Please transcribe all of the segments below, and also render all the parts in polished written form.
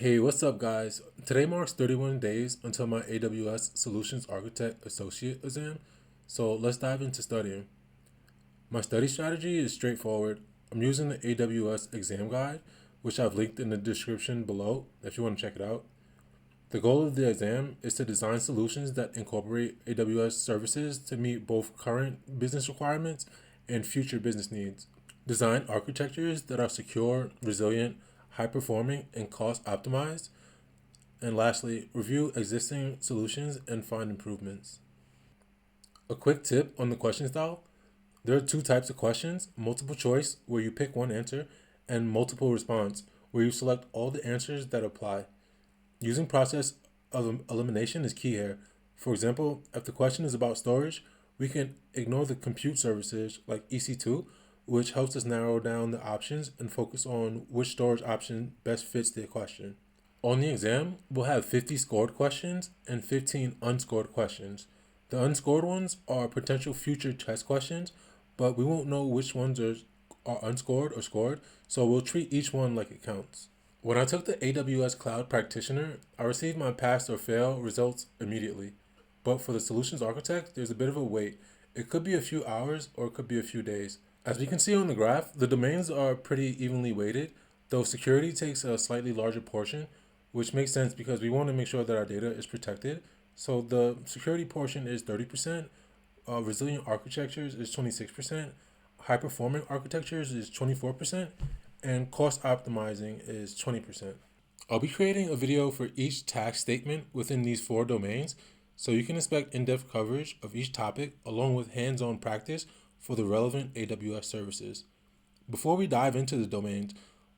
Hey, what's up, guys? Today marks 31 days until my AWS Solutions Architect Associate exam, so let's dive into studying. My study strategy is straightforward. I'm using the AWS exam guide, which I've linked in the description below if you want to check it out. The goal of the exam is to design solutions that incorporate AWS services to meet both current business requirements and future business needs. Design architectures that are secure, resilient, high-performing, and cost-optimized. And lastly, review existing solutions and find improvements. A quick tip on the question style. There are two types of questions: multiple choice, where you pick one answer, and multiple response, where you select all the answers that apply. Using process of elimination is key here. For example, if the question is about storage, we can ignore the compute services like EC2, which helps us narrow down the options and focus on which storage option best fits the question. On the exam, we'll have 50 scored questions and 15 unscored questions. The unscored ones are potential future test questions, but we won't know which ones are unscored or scored, so we'll treat each one like it counts. When I took the AWS Cloud Practitioner, I received my pass or fail results immediately. But for the Solutions Architect, there's a bit of a wait. It could be a few hours or it could be a few days. As we can see on the graph, the domains are pretty evenly weighted, though security takes a slightly larger portion, which makes sense because we want to make sure that our data is protected. So the security portion is 30%, resilient architectures is 26%, high-performing architectures is 24%, and cost optimizing is 20%. I'll be creating a video for each task statement within these 4 domains, so you can expect in-depth coverage of each topic along with hands-on practice for the relevant AWS services. Before we dive into the domains,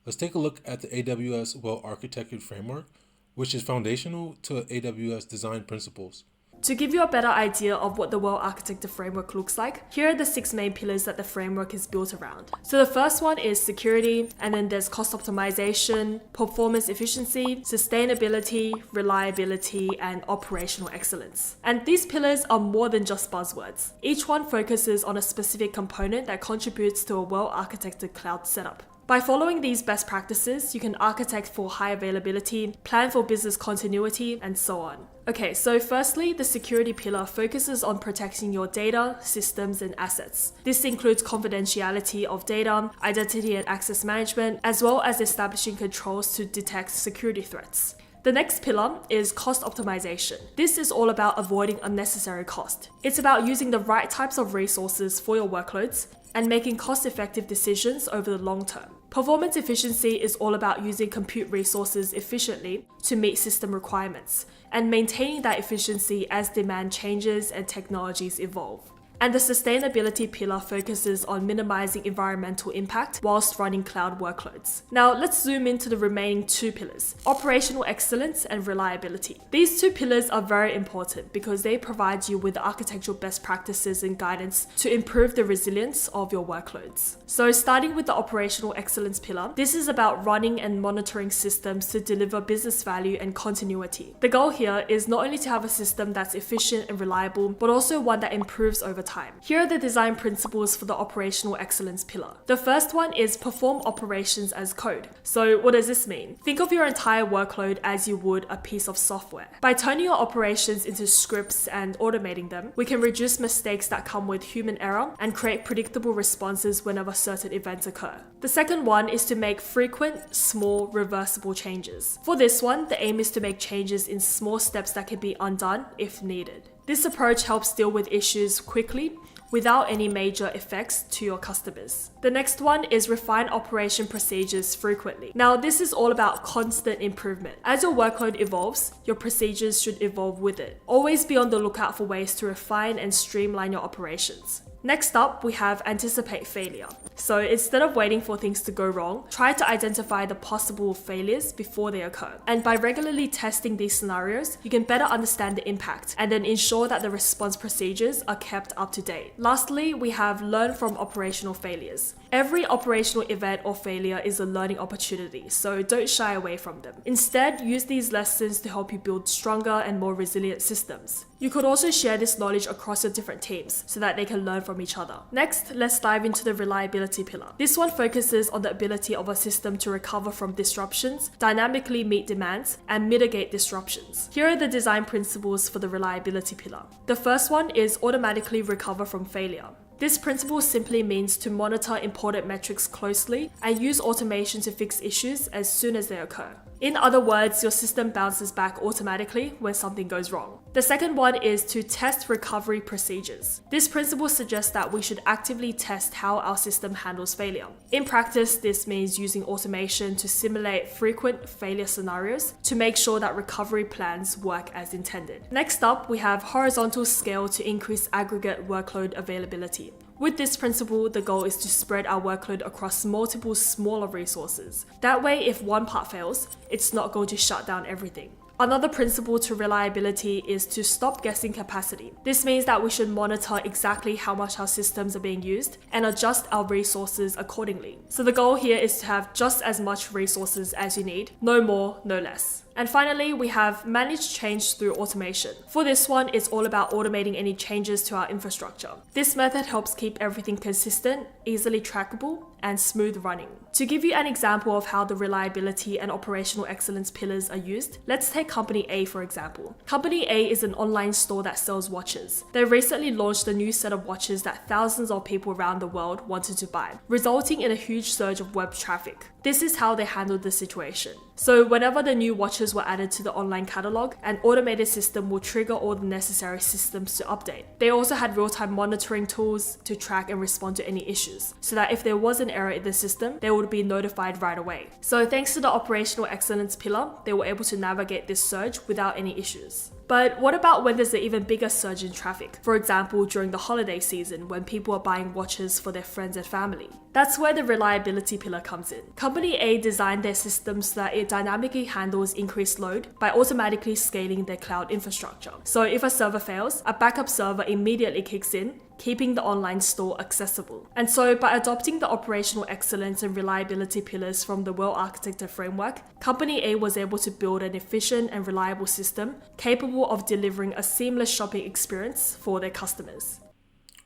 let's take a look at the AWS Well-Architected Framework, which is foundational to AWS design principles. To give you a better idea of what the Well-Architected Framework looks like, here are the 6 main pillars that the framework is built around. So the first one is security, and then there's cost optimization, performance efficiency, sustainability, reliability, and operational excellence. And these pillars are more than just buzzwords. Each one focuses on a specific component that contributes to a well-architected cloud setup. By following these best practices, you can architect for high availability, plan for business continuity, and so on. Okay, so firstly, the security pillar focuses on protecting your data, systems, and assets. This includes confidentiality of data, identity and access management, as well as establishing controls to detect security threats. The next pillar is cost optimization. This is all about avoiding unnecessary cost. It's about using the right types of resources for your workloads and making cost-effective decisions over the long term. Performance efficiency is all about using compute resources efficiently to meet system requirements and maintaining that efficiency as demand changes and technologies evolve. And the sustainability pillar focuses on minimizing environmental impact whilst running cloud workloads. Now let's zoom into the remaining 2 pillars, operational excellence and reliability. These 2 pillars are very important because they provide you with architectural best practices and guidance to improve the resilience of your workloads. So starting with the operational excellence pillar, this is about running and monitoring systems to deliver business value and continuity. The goal here is not only to have a system that's efficient and reliable, but also one that improves over time. Here are the design principles for the operational excellence pillar. The first one is perform operations as code. So what does this mean? Think of your entire workload as you would a piece of software. By turning your operations into scripts and automating them, we can reduce mistakes that come with human error and create predictable responses whenever certain events occur. The second one is to make frequent, small, reversible changes. For this one, the aim is to make changes in small steps that can be undone if needed. This approach helps deal with issues quickly without any major effects to your customers. The next one is refine operation procedures frequently. Now, this is all about constant improvement. As your workload evolves, your procedures should evolve with it. Always be on the lookout for ways to refine and streamline your operations. Next up, we have anticipate failure. So instead of waiting for things to go wrong, try to identify the possible failures before they occur. And by regularly testing these scenarios, you can better understand the impact and then ensure that the response procedures are kept up to date. Lastly, we have learn from operational failures. Every operational event or failure is a learning opportunity, so don't shy away from them. Instead, use these lessons to help you build stronger and more resilient systems. You could also share this knowledge across your different teams so that they can learn from from each other. Next, let's dive into the reliability pillar. This one focuses on the ability of a system to recover from disruptions, dynamically meet demands, and mitigate disruptions. Here are the design principles for the reliability pillar. The first one is automatically recover from failure. This principle simply means to monitor important metrics closely and use automation to fix issues as soon as they occur. In other words, your system bounces back automatically when something goes wrong. The second one is to test recovery procedures. This principle suggests that we should actively test how our system handles failure. In practice, this means using automation to simulate frequent failure scenarios to make sure that recovery plans work as intended. Next up, we have horizontal scale to increase aggregate workload availability. With this principle, the goal is to spread our workload across multiple smaller resources. That way, if one part fails, it's not going to shut down everything. Another principle to reliability is to stop guessing capacity. This means that we should monitor exactly how much our systems are being used and adjust our resources accordingly. So the goal here is to have just as much resources as you need, no more, no less. And finally, we have manage change through automation. For this one, it's all about automating any changes to our infrastructure. This method helps keep everything consistent, easily trackable, and smooth running. To give you an example of how the reliability and operational excellence pillars are used, let's take Company A for example. Company A is an online store that sells watches. They recently launched a new set of watches that thousands of people around the world wanted to buy, resulting in a huge surge of web traffic. This is how they handled the situation. So whenever the new watches were added to the online catalog, an automated system will trigger all the necessary systems to update. They also had real-time monitoring tools to track and respond to any issues, so that if there was an error in the system, they would be notified right away. So thanks to the operational excellence pillar, they were able to navigate this surge without any issues. But what about when there's an even bigger surge in traffic? For example, during the holiday season when people are buying watches for their friends and family. That's where the reliability pillar comes in. Company A designed their system so that it dynamically handles increased load by automatically scaling their cloud infrastructure. So if a server fails, a backup server immediately kicks in, keeping the online store accessible. And so by adopting the operational excellence and reliability pillars from the Well-Architected Framework, Company A was able to build an efficient and reliable system capable of delivering a seamless shopping experience for their customers.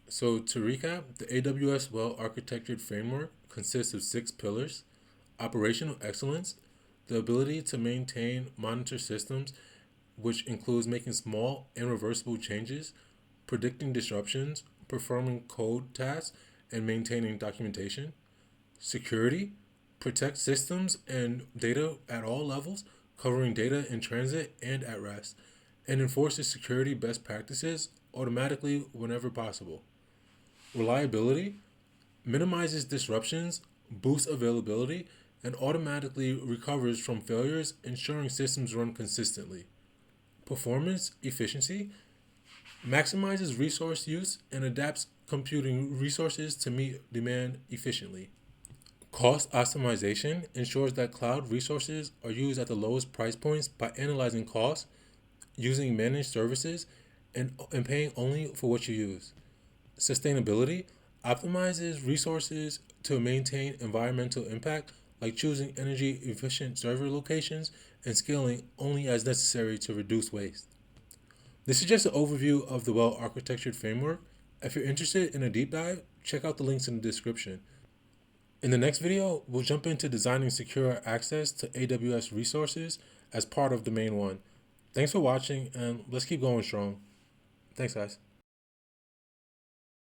So to recap, the AWS Well-Architected Framework consists of 6 pillars: operational excellence, the ability to maintain, monitor systems, which includes making small and reversible changes, predicting disruptions, performing code tasks, and maintaining documentation. Security, protect systems and data at all levels, covering data in transit and at rest, and enforces security best practices automatically whenever possible. Reliability, minimizes disruptions, boosts availability, and automatically recovers from failures, ensuring systems run consistently. Performance efficiency, maximizes resource use and adapts computing resources to meet demand efficiently. Cost optimization ensures that cloud resources are used at the lowest price points by analyzing costs, using managed services, and paying only for what you use. Sustainability optimizes resources to maintain environmental impact, like choosing energy efficient server locations and scaling only as necessary to reduce waste. This is just an overview of the Well-Architectured Framework. If you're interested in a deep dive, check out the links in the description. In the next video, we'll jump into designing secure access to AWS resources as part of the main one. Thanks for watching, and let's keep going strong. Thanks, guys.